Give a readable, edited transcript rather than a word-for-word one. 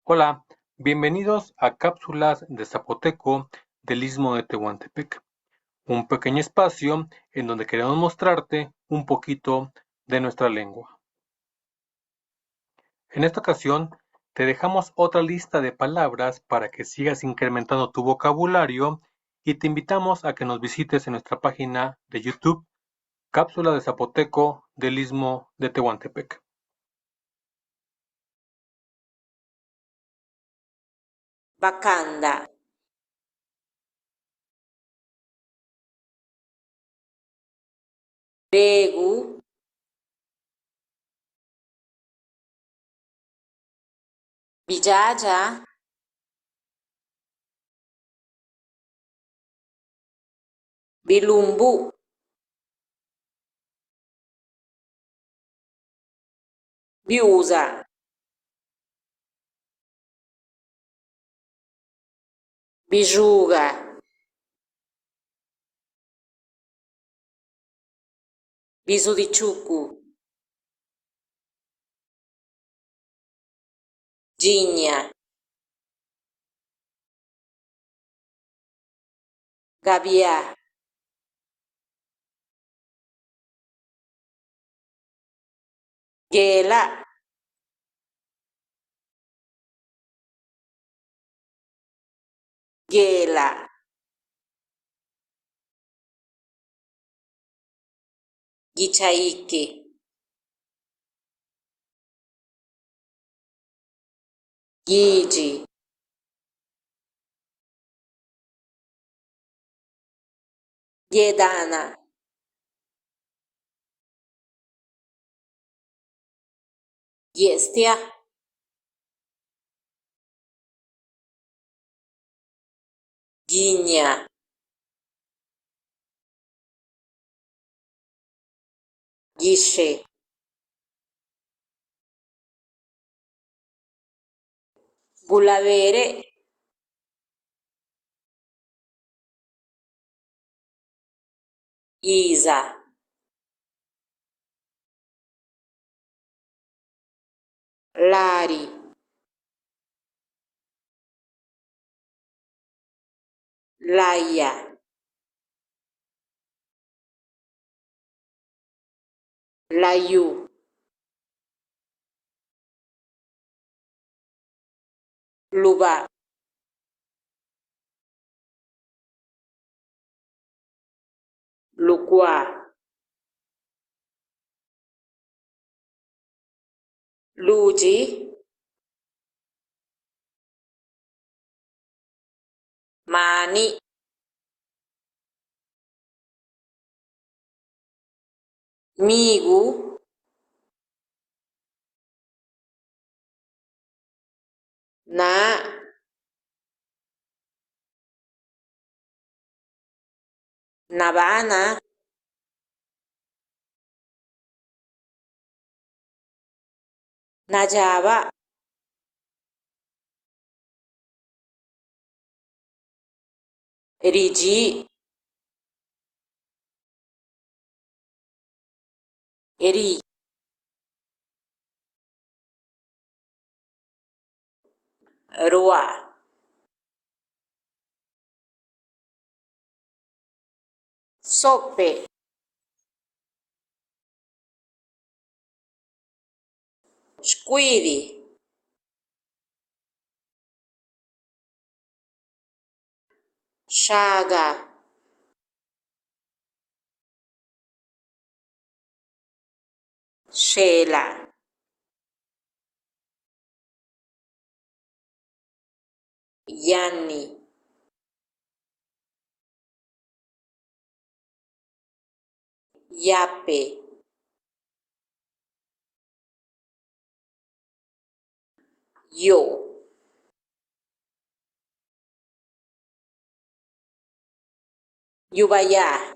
Hola, bienvenidos a Cápsulas de Zapoteco del Istmo de Tehuantepec, un pequeño espacio en donde queremos mostrarte un poquito de nuestra lengua. En esta ocasión, te dejamos otra lista de palabras para que sigas incrementando tu vocabulario y te invitamos a que nos visites en nuestra página de YouTube, Cápsula de Zapoteco del Istmo de Tehuantepec. Bacanda, Regu, Bijaja, Bilumbu, Biusa, Bijuga, Bisudichuku, Gigna, Gabià, Ghela, Ghela, Ghichaike, Ghigi, Ghedana, Ghiestia, Ghigna, Ghisce, Gulavere, Isa, Lari, Laia, Laiù, Lubà, Luquà, Lugi, Mani, Migu, Na, Navana, Najava, Rigi, Eri, Ruà, Soppe, Squidi, Sciaga, Scela, Ianni, Iappe, Io, Iubaià,